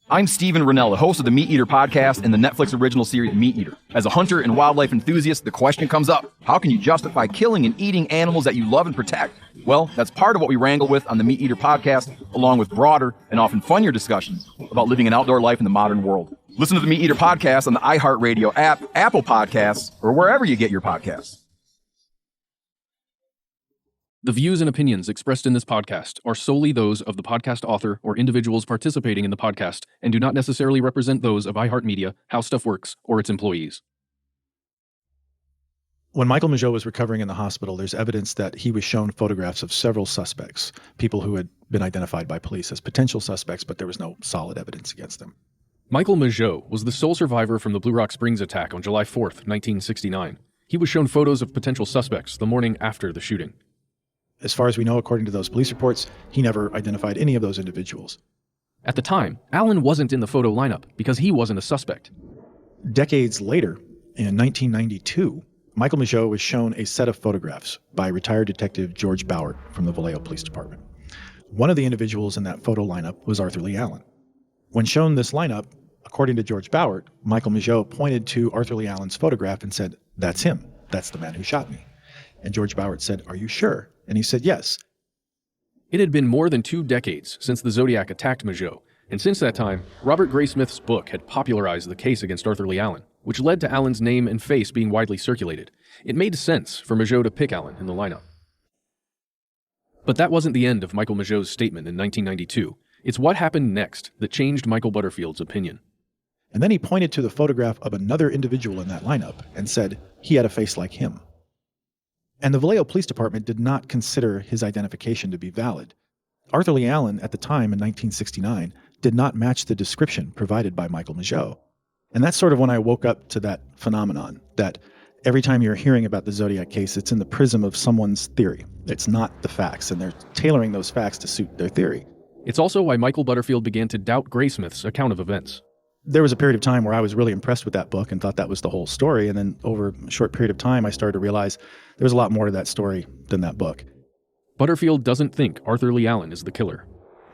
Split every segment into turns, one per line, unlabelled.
I'm Steven Rennell, the host of the Meat Eater podcast and the Netflix original series Meat Eater. As a hunter and wildlife enthusiast, the question comes up, how can you justify killing and eating animals that you love and protect? Well, that's part of what we wrangle with on the Meat Eater podcast, along with broader and often funnier discussions about living an outdoor life in the modern world. Listen to the Meat Eater podcast on the iHeartRadio app, Apple Podcasts, or wherever you get your podcasts.
The views and opinions expressed in this podcast are solely those of the podcast author or individuals participating in the podcast and do not necessarily represent those of iHeartMedia, How Stuff Works, or its employees.
When Michael Mageau was recovering in the hospital, there's evidence that he was shown photographs of several suspects, people who had been identified by police as potential suspects, but there was no solid evidence against them.
Michael Mageau was the sole survivor from the Blue Rock Springs attack on July 4th, 1969. He was shown photos of potential suspects the morning after the shooting.
As far as we know, according to those police reports, he never identified any of those individuals.
At the time, Allen wasn't in the photo lineup because he wasn't a suspect.
Decades later, in 1992, Michael Mageau was shown a set of photographs by retired detective George Bauert from the Vallejo Police Department. One of the individuals in that photo lineup was Arthur Lee Allen. When shown this lineup, according to George Bauert, Michael Mageau pointed to Arthur Lee Allen's photograph and said, "That's him. That's the man who shot me." And George Bauert said, "Are you sure?" And he said, "Yes."
It had been more than 2 decades since the Zodiac attacked Mageau, and since that time, Robert Graysmith's book had popularized the case against Arthur Lee Allen, which led to Allen's name and face being widely circulated. It made sense for Mageau to pick Allen in the lineup. But that wasn't the end of Michael Mageau's statement in 1992. It's what happened next that changed Michael Butterfield's opinion.
And then he pointed to the photograph of another individual in that lineup and said he had a face like him. And the Vallejo Police Department did not consider his identification to be valid. Arthur Lee Allen, at the time in 1969, did not match the description provided by Michael Mageau. And that's sort of when I woke up to that phenomenon, that every time you're hearing about the Zodiac case, it's in the prism of someone's theory. It's not the facts, and they're tailoring those facts to suit their theory.
It's also why Michael Butterfield began to doubt Graysmith's account of events.
There was a period of time where I was really impressed with that book and thought that was the whole story. And then over a short period of time, I started to realize there was a lot more to that story than that book.
Butterfield doesn't think Arthur Lee Allen is the killer.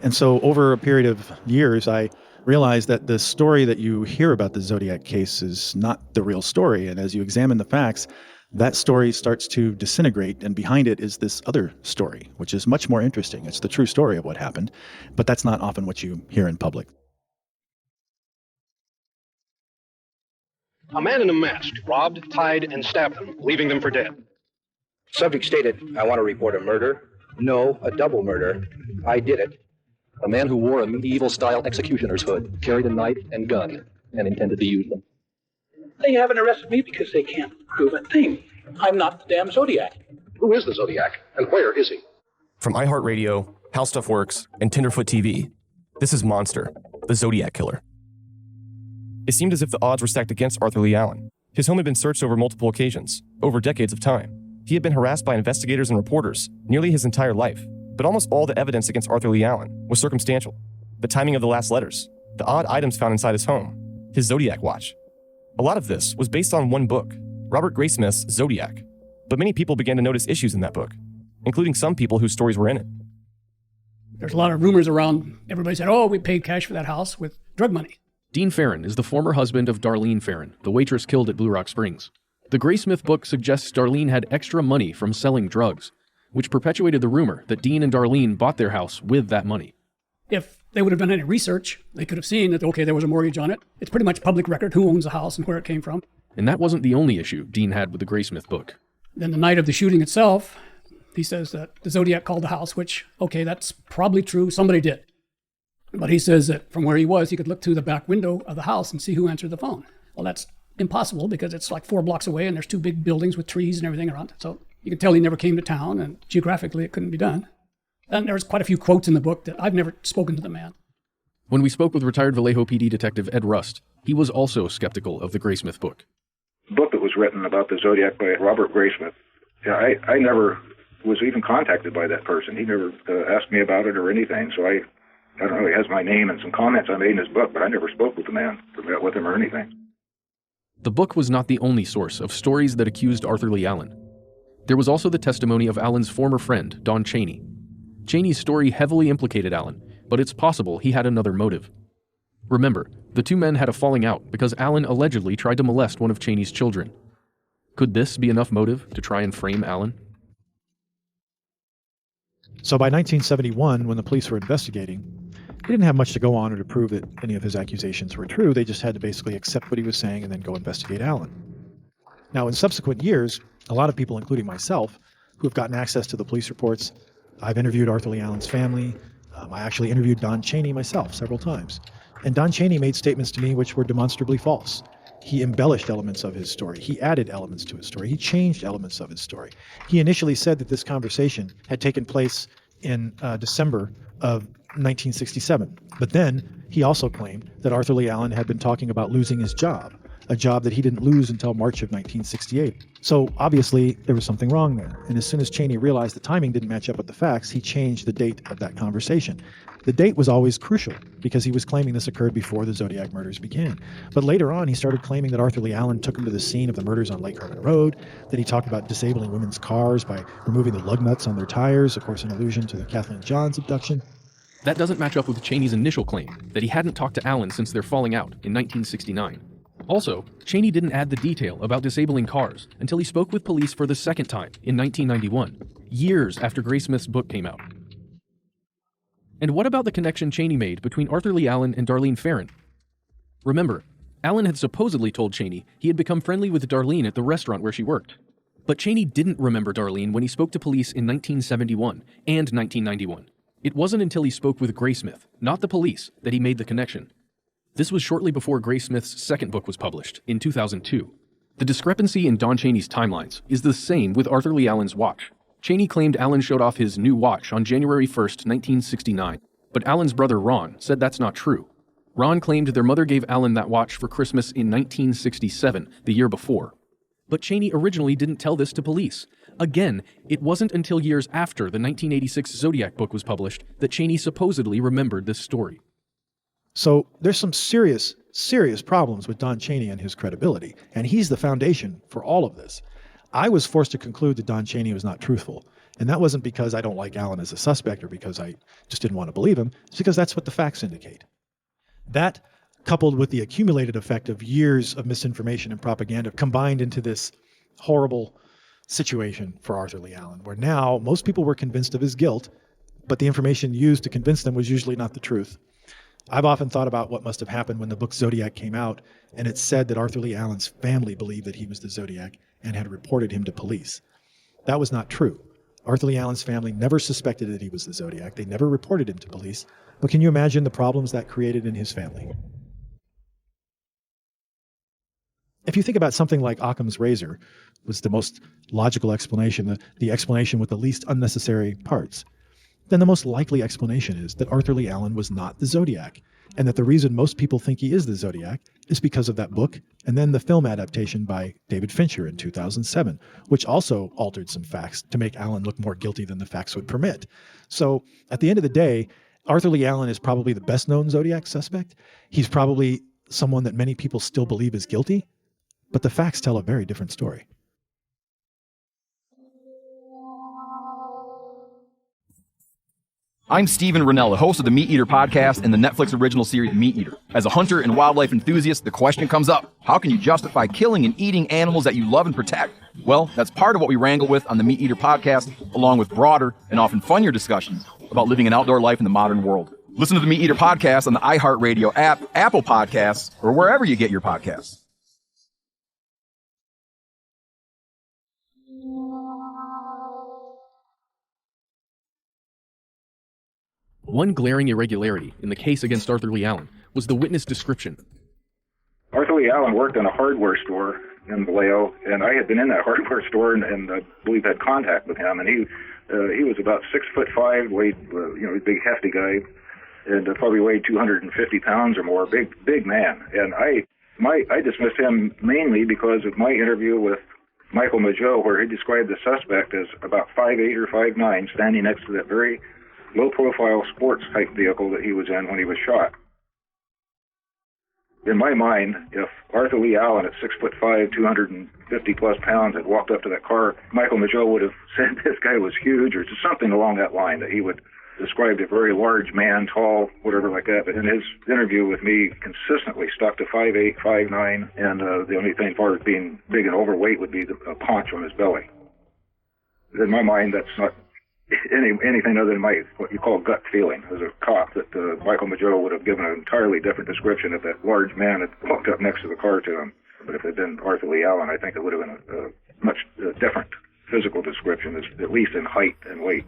And so over a period of years, I realized that the story that you hear about the Zodiac case is not the real story. And as you examine the facts, that story starts to disintegrate. And behind it is this other story, which is much more interesting. It's the true story of what happened. But that's not often what you hear in public.
A man in a mask robbed, tied, and stabbed them, leaving them for dead.
Subject stated, "I want to report a murder." No, a double murder. I did it.
A man who wore a medieval-style executioner's hood, carried a knife and gun, and intended to use them.
They haven't arrested me because they can't prove a thing. I'm not the damn Zodiac.
Who is the Zodiac, and where is he?
From iHeartRadio, How Stuff Works, and Tenderfoot TV, this is Monster, the Zodiac Killer. It seemed as if the odds were stacked against Arthur Lee Allen. His home had been searched over multiple occasions, over decades of time. He had been harassed by investigators and reporters nearly his entire life, but almost all the evidence against Arthur Lee Allen was circumstantial. The timing of the last letters, the odd items found inside his home, his Zodiac watch. A lot of this was based on one book, Robert Graysmith's Zodiac, but many people began to notice issues in that book, including some people whose stories were in it.
There's a lot of rumors around. Everybody said, "Oh, we paid cash for that house with drug money."
Dean Farron is the former husband of Darlene Farron, the waitress killed at Blue Rock Springs. The Graysmith book suggests Darlene had extra money from selling drugs, which perpetuated the rumor that Dean and Darlene bought their house with that money.
If they would have done any research, they could have seen that, okay, there was a mortgage on it. It's pretty much public record who owns the house and where it came from.
And that wasn't the only issue Dean had with the Graysmith book.
Then the night of the shooting itself, he says that the Zodiac called the house, which, okay, that's probably true. Somebody did. But he says that from where he was, he could look through the back window of the house and see who answered the phone. Well, that's impossible because it's like 4 blocks away and there's 2 big buildings with trees and everything around it. So you can tell he never came to town, and geographically it couldn't be done. And there's quite a few quotes in the book that I've never spoken to the man.
When we spoke with retired Vallejo PD detective Ed Rust, he was also skeptical of the Graysmith book.
The book that was written about the Zodiac by Robert Graysmith, I never was even contacted by that person. He never asked me about it or anything, so I don't know, he has my name and some comments I made in his book, but I never spoke with the man, or met with him or anything.
The book was not the only source of stories that accused Arthur Lee Allen. There was also the testimony of Allen's former friend, Don Cheney. Cheney's story heavily implicated Allen, but it's possible he had another motive. Remember, the two men had a falling out because Allen allegedly tried to molest one of Cheney's children. Could this be enough motive to try and frame Allen?
So by 1971, when the police were investigating, they didn't have much to go on or to prove that any of his accusations were true. They just had to basically accept what he was saying and then go investigate Allen. Now, in subsequent years, a lot of people, including myself, who have gotten access to the police reports, I've interviewed Arthur Lee Allen's family. I actually interviewed Don Cheney myself several times. And Don Cheney made statements to me which were demonstrably false. He embellished elements of his story. He added elements to his story. He changed elements of his story. He initially said that this conversation had taken place in December of 1967. But then he also claimed that Arthur Lee Allen had been talking about losing his job, a job that he didn't lose until March of 1968. So obviously there was something wrong there. And as soon as Cheney realized the timing didn't match up with the facts, he changed the date of that conversation. The date was always crucial because he was claiming this occurred before the Zodiac murders began. But later on, he started claiming that Arthur Lee Allen took him to the scene of the murders on Lake Herman Road, that he talked about disabling women's cars by removing the lug nuts on their tires, of course, in allusion to the Kathleen Johns abduction.
That doesn't match up with Cheney's initial claim that he hadn't talked to Allen since their falling out in 1969. Also, Cheney didn't add the detail about disabling cars until he spoke with police for the second time in 1991, years after Graysmith's book came out. And what about the connection Cheney made between Arthur Lee Allen and Darlene Ferrin? Remember, Allen had supposedly told Cheney he had become friendly with Darlene at the restaurant where she worked. But Cheney didn't remember Darlene when he spoke to police in 1971 and 1991. It wasn't until he spoke with Graysmith, not the police, that he made the connection. This was shortly before Graysmith's second book was published, in 2002. The discrepancy in Don Cheney's timelines is the same with Arthur Lee Allen's watch. Cheney claimed Allen showed off his new watch on January 1st, 1969, but Allen's brother Ron said that's not true. Ron claimed their mother gave Allen that watch for Christmas in 1967, the year before. But Cheney originally didn't tell this to police. Again, it wasn't until years after the 1986 Zodiac book was published that Cheney supposedly remembered this story.
So there's some serious problems with Don Cheney and his credibility, and he's the foundation for all of this. I was forced to conclude that Don Cheney was not truthful, and that wasn't because I don't like Allen as a suspect or because I just didn't want to believe him. It's because that's what the facts indicate. That, coupled with the accumulated effect of years of misinformation and propaganda, combined into this horrible situation for Arthur Lee Allen, where now most people were convinced of his guilt, but the information used to convince them was usually not the truth. I've often thought about what must have happened when the book Zodiac came out, and it said that Arthur Lee Allen's family believed that he was the Zodiac and had reported him to police. That was not true. Arthur Lee Allen's family never suspected that he was the Zodiac. They never reported him to police. But can you imagine the problems that created in his family? If you think about something like Occam's razor was the most logical explanation, the explanation with the least unnecessary parts, then the most likely explanation is that Arthur Lee Allen was not the Zodiac, and that the reason most people think he is the Zodiac is because of that book and then the film adaptation by David Fincher in 2007, which also altered some facts to make Allen look more guilty than the facts would permit. So at the end of the day, Arthur Lee Allen is probably the best known Zodiac suspect. He's probably someone that many people still believe is guilty, but the facts tell a very different story.
I'm Steven Rennell, the host of the Meat Eater podcast and the Netflix original series Meat Eater. As a hunter and wildlife enthusiast, the question comes up, how can you justify killing and eating animals that you love and protect? Well, that's part of what we wrangle with on the Meat Eater podcast, along with broader and often funnier discussions about living an outdoor life in the modern world. Listen to the Meat Eater podcast on the iHeartRadio app, Apple Podcasts, or wherever you get your podcasts.
One glaring irregularity in the case against Arthur Lee Allen was the witness description.
Arthur Lee Allen worked in a hardware store in Vallejo, and I had been in that hardware store and I believe had contact with him. And he was about 6'5", weighed, big hefty guy, and probably weighed 250 pounds or more, big man. And I dismissed him mainly because of my interview with Michael Mageau, where he described the suspect as about 5'8" or 5'9", standing next to that very low-profile sports-type vehicle that he was in when he was shot. In my mind, if Arthur Lee Allen at 6'5", 250-plus pounds had walked up to that car, Michael Mageau would have said this guy was huge or just something along that line, that he would described a very large man, tall, whatever like that. But in his interview with me, consistently stuck to 5'8", 5'9", and the only thing as far as being big and overweight would be a paunch on his belly. In my mind, that's not anything other than what you call gut feeling. As a cop, that Michael Mageau would have given an entirely different description if that large man had walked up next to the car to him. But if it had been Arthur Lee Allen, I think it would have been a much different physical description, at least in height and weight.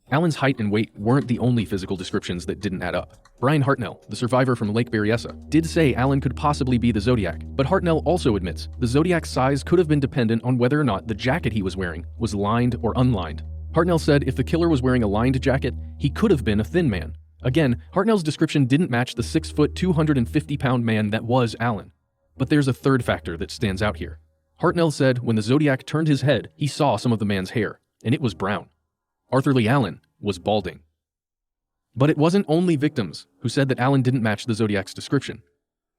Allen's height and weight weren't the only physical descriptions that didn't add up. Brian Hartnell, the survivor from Lake Berryessa, did say Allen could possibly be the Zodiac, but Hartnell also admits the Zodiac's size could have been dependent on whether or not the jacket he was wearing was lined or unlined. Hartnell said if the killer was wearing a lined jacket, he could have been a thin man. Again, Hartnell's description didn't match the 6-foot, 250-pound man that was Allen. But there's a third factor that stands out here. Hartnell said when the Zodiac turned his head, he saw some of the man's hair, and it was brown. Arthur Lee Allen was balding. But it wasn't only victims who said that Allen didn't match the Zodiac's description.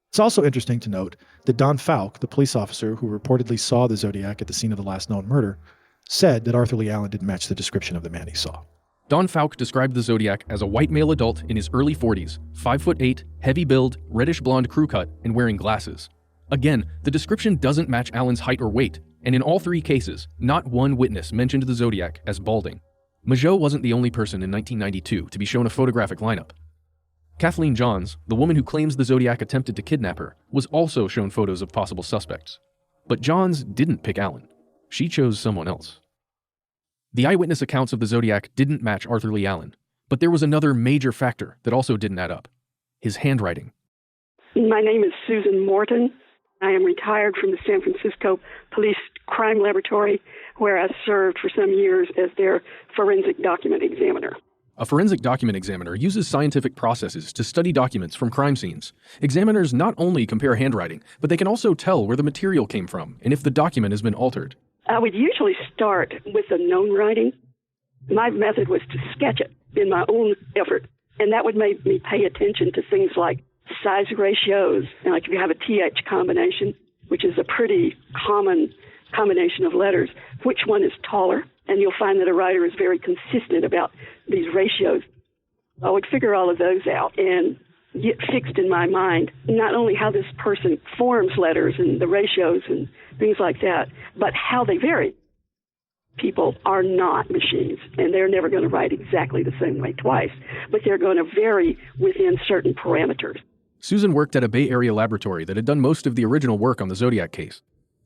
It's also interesting to note that Don Falk, the police officer who reportedly saw the Zodiac at the scene of the last known murder, said that Arthur Lee Allen didn't match the description of the man he saw.
Don Falk described the Zodiac as a white male adult in his early 40s, 5'8", heavy build, reddish blonde crew cut, and wearing glasses. Again, the description doesn't match Allen's height or weight, and in all three cases, not one witness mentioned the Zodiac as balding. Mageau wasn't the only person in 1992 to be shown a photographic lineup. Kathleen Johns, the woman who claims the Zodiac attempted to kidnap her, was also shown photos of possible suspects. But Johns didn't pick Allen. She chose someone else. The eyewitness accounts of the Zodiac didn't match Arthur Lee Allen, but there was another major factor that also didn't add up: his handwriting.
My name is Susan Morton. I am retired from the San Francisco Police Crime Laboratory, where I served for some years as their forensic document examiner.
A forensic document examiner uses scientific processes to study documents from crime scenes. Examiners not only compare handwriting, but they can also tell where the material came from and if the document has been altered.
I would usually start with the known writing. My method was to sketch it in my own effort, and that would make me pay attention to things like size ratios, and like if you have a TH combination, which is a pretty common combination of letters, which one is taller? And you'll find that a writer is very consistent about these ratios. I would figure all of those out and get fixed in my mind not only how this person forms letters and the ratios and things like that, but how they vary. People are not machines, and they're never going to write exactly the same way twice, but they're going to vary within certain parameters.
Susan worked at a Bay Area laboratory that had done most of the original work on the Zodiac case.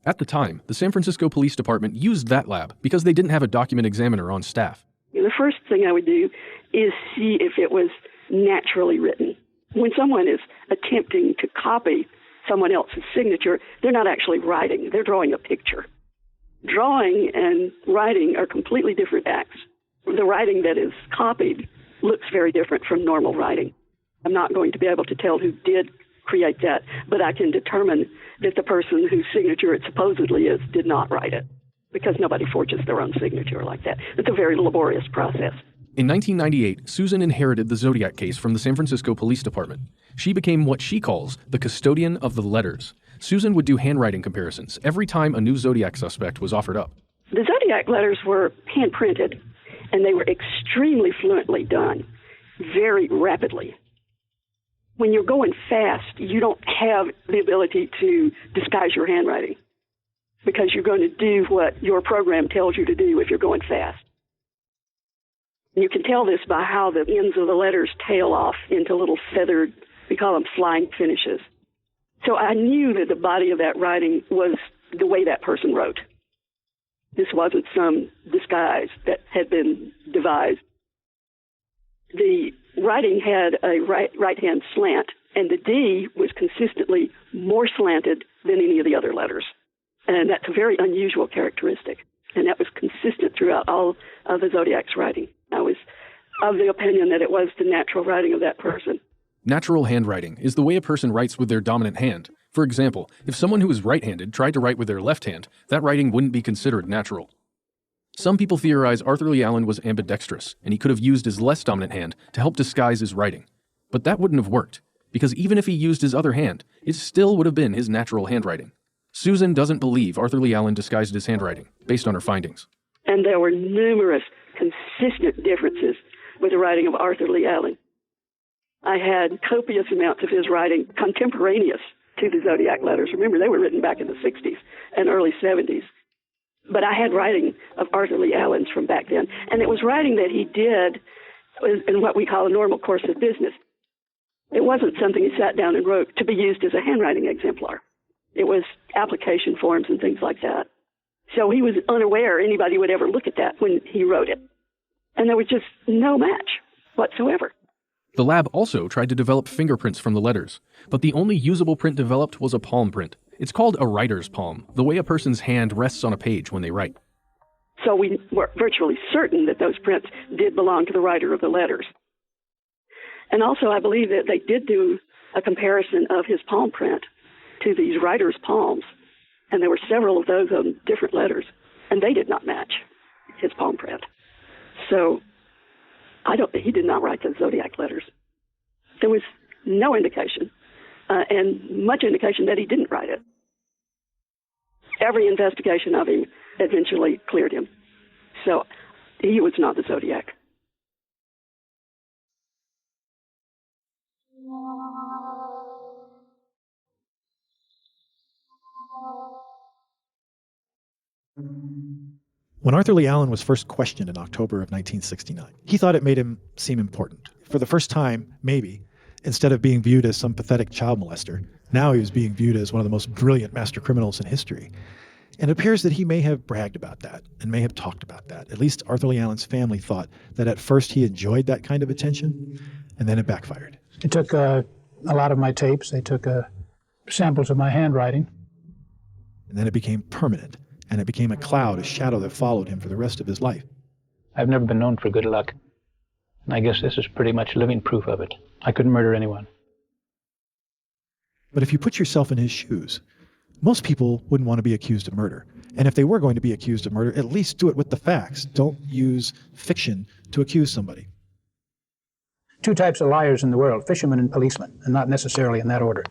At the time, the San Francisco Police Department used that lab because they didn't have a document examiner on staff.
The first thing I would do is see if it was naturally written. When someone is attempting to copy someone else's signature, they're not actually writing, they're drawing a picture. Drawing and writing are completely different acts. The writing that is copied looks very different from normal writing. I'm not going to be able to tell who did create that, but I can determine that the person whose signature it supposedly is did not write it, because nobody forges their own signature like that. It's a very laborious process.
In 1998, Susan inherited the Zodiac case from the San Francisco Police Department. She became what she calls the custodian of the letters. Susan would do handwriting comparisons every time a new Zodiac suspect was offered up.
The Zodiac letters were hand-printed, and they were extremely fluently done, very rapidly. When you're going fast, you don't have the ability to disguise your handwriting because you're going to do what your program tells you to do if you're going fast. You can tell this by how the ends of the letters tail off into little feathered, we call them flying finishes. So I knew that the body of that writing was the way that person wrote. This wasn't some disguise that had been devised. The writing had a right-hand slant, and the D was consistently more slanted than any of the other letters. And that's a very unusual characteristic. And that was consistent throughout all of the Zodiac's writing. I was of the opinion that it was the natural writing of that person.
Natural handwriting is the way a person writes with their dominant hand. For example, if someone who is right-handed tried to write with their left hand, that writing wouldn't be considered natural. Some people theorize Arthur Lee Allen was ambidextrous, and he could have used his less dominant hand to help disguise his writing. But that wouldn't have worked, because even if he used his other hand, it still would have been his natural handwriting. Susan doesn't believe Arthur Lee Allen disguised his handwriting, based on her findings.
And there were numerous consistent differences with the writing of Arthur Lee Allen. I had copious amounts of his writing contemporaneous to the Zodiac letters. Remember, they were written back in the 60s and early 70s. But I had writing of Arthur Lee Allen's from back then. And it was writing that he did in what we call a normal course of business. It wasn't something he sat down and wrote to be used as a handwriting exemplar. It was application forms and things like that. So he was unaware anybody would ever look at that when he wrote it. And there was just no match whatsoever.
The lab also tried to develop fingerprints from the letters, but the only usable print developed was a palm print. It's called a writer's palm, the way a person's hand rests on a page when they write.
So we were virtually certain that those prints did belong to the writer of the letters. And also I believe that they did do a comparison of his palm print to these writers' palms. And there were several of those on different letters, and they did not match his palm print. So he did not write the Zodiac letters. There was no indication, and much indication that he didn't write it. Every investigation of him eventually cleared him. So he was not the Zodiac.
When Arthur Lee Allen was first questioned in October of 1969, he thought it made him seem important. For the first time, maybe, instead of being viewed as some pathetic child molester, now he was being viewed as one of the most brilliant master criminals in history. And it appears that he may have bragged about that and may have talked about that. At least Arthur Lee Allen's family thought that at first he enjoyed that kind of attention, and then it backfired.
They took a lot of my tapes. They took samples of my handwriting.
And then it became permanent. And it became a cloud, a shadow that followed him for the rest of his life.
I've never been known for good luck, and I guess this is pretty much living proof of it. I couldn't murder anyone.
But if you put yourself in his shoes, most people wouldn't want to be accused of murder. And if they were going to be accused of murder, at least do it with the facts. Don't use fiction to accuse somebody.
Two types of liars in the world, fishermen and policemen, and not necessarily in that order.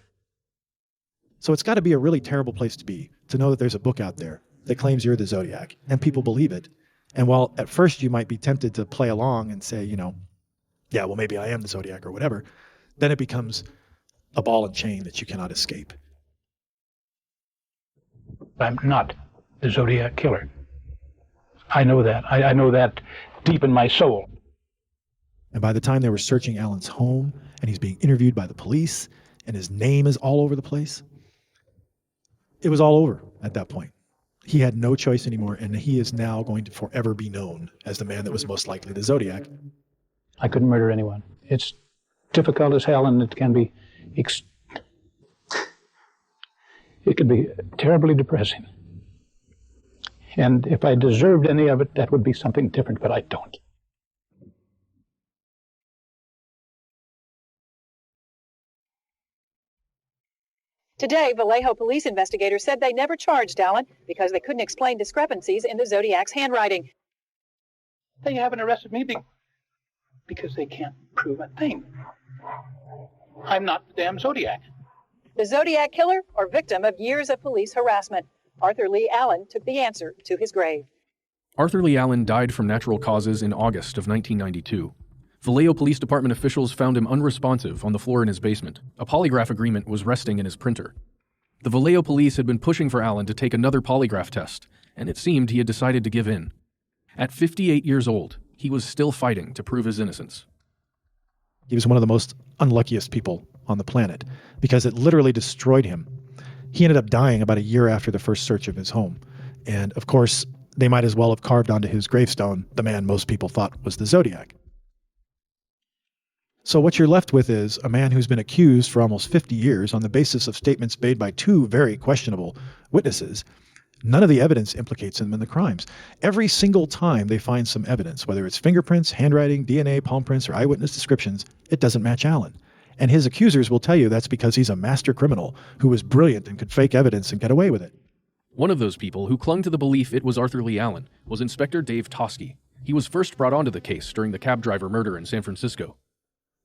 So it's got to be a really terrible place to be, to know that there's a book out there that claims you're the Zodiac, and people believe it. And while at first you might be tempted to play along and say, yeah, well, maybe I am the Zodiac or whatever, then it becomes a ball and chain that you cannot escape.
I'm not the Zodiac killer. I know that. I know that deep in my soul.
And by the time they were searching Allen's home, and he's being interviewed by the police, and his name is all over the place, it was all over at that point. He had no choice anymore, and he is now going to forever be known as the man that was most likely the Zodiac.
I couldn't murder anyone. It's difficult as hell, and it can be it can be terribly depressing. And if I deserved any of it, that would be something different, but I don't.
Today, Vallejo police investigators said they never charged Allen because they couldn't explain discrepancies in the Zodiac's handwriting.
They haven't arrested me because they can't prove a thing. I'm not the damn Zodiac.
The Zodiac killer or victim of years of police harassment? Arthur Lee Allen took the answer to his grave.
Arthur Lee Allen died from natural causes in August of 1992. Vallejo Police Department officials found him unresponsive on the floor in his basement. A polygraph agreement was resting in his printer. The Vallejo police had been pushing for Allen to take another polygraph test, and it seemed he had decided to give in. At 58 years old, he was still fighting to prove his innocence.
He was one of the most unluckiest people on the planet because it literally destroyed him. He ended up dying about a year after the first search of his home. And of course, they might as well have carved onto his gravestone the man most people thought was the Zodiac. So what you're left with is a man who's been accused for almost 50 years on the basis of statements made by two very questionable witnesses. None of the evidence implicates him in the crimes. Every single time they find some evidence, whether it's fingerprints, handwriting, DNA, palm prints, or eyewitness descriptions, it doesn't match Allen. And his accusers will tell you that's because he's a master criminal who was brilliant and could fake evidence and get away with it.
One of those people who clung to the belief it was Arthur Lee Allen was Inspector Dave Toschi. He was first brought onto the case during the cab driver murder in San Francisco.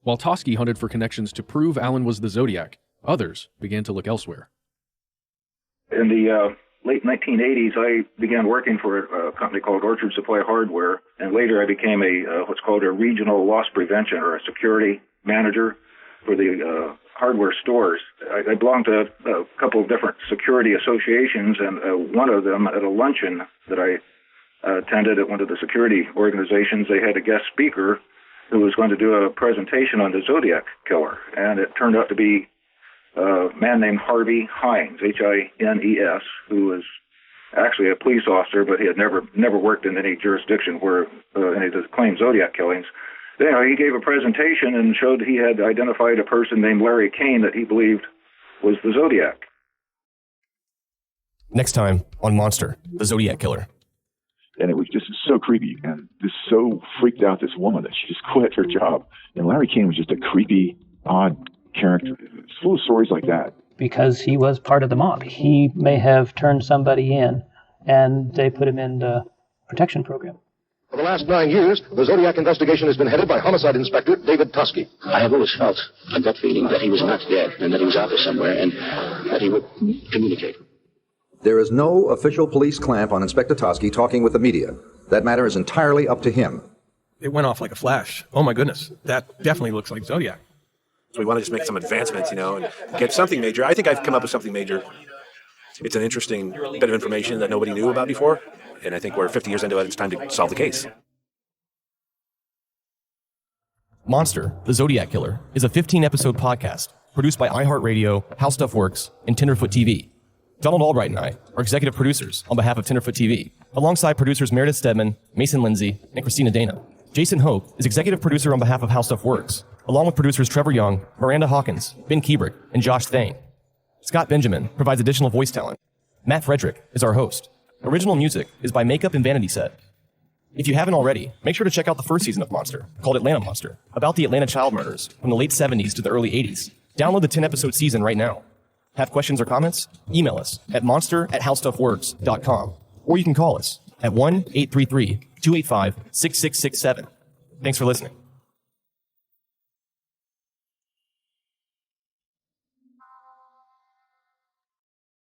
While Toschi hunted for connections to prove Allen was the Zodiac, others began to look elsewhere.
In the late 1980s, I began working for a company called Orchard Supply Hardware, and later I became what's called a regional loss prevention or a security manager for the hardware stores. I belonged to a couple of different security associations, and one of them, at a luncheon that I attended at one of the security organizations, they had a guest speaker who was going to do a presentation on the Zodiac killer, and it turned out to be a man named Harvey Hines, Hines, who was actually a police officer, but he had never worked in any jurisdiction where any of the claimed Zodiac killings. Anyway, he gave a presentation and showed he had identified a person named Larry Kane that he believed was the Zodiac.
Next time on Monster, the Zodiac Killer.
And it was just so creepy, and just so freaked out this woman that she just quit her job. And Larry Kane was just a creepy, odd character. It's full of stories like that.
Because he was part of the mob. He may have turned somebody in, and they put him in the protection program.
For the last 9 years, the Zodiac investigation has been headed by Homicide Inspector David Tusky.
I have always felt a gut feeling that he was not dead and that he was out there somewhere and that he would communicate.
There is no official police clamp on Inspector Tusky talking with the media. That matter is entirely up to him.
It went off like a flash. Oh my goodness, that definitely looks like Zodiac.
So we want to just make some advancements, and get something major. I think I've come up with something major. It's an interesting bit of information that nobody knew about before, and I think we're 50 years into it. It's time to solve the case.
Monster, the Zodiac Killer, is a 15-episode podcast produced by iHeartRadio, How Stuff Works, and Tenderfoot TV. Donald Albright and I are executive producers on behalf of Tenderfoot TV, alongside producers Meredith Stedman, Mason Lindsay, and Christina Dana. Jason Hope is executive producer on behalf of How Stuff Works, along with producers Trevor Young, Miranda Hawkins, Ben Kubrick, and Josh Thane. Scott Benjamin provides additional voice talent. Matt Frederick is our host. Original music is by Makeup and Vanity Set. If you haven't already, make sure to check out the first season of Monster, called Atlanta Monster, about the Atlanta child murders from the late 70s to the early 80s. Download the 10-episode season right now. Have questions or comments? Email us at monster@howstuffworks.com, or you can call us at 1-833-285-6667. Thanks for listening.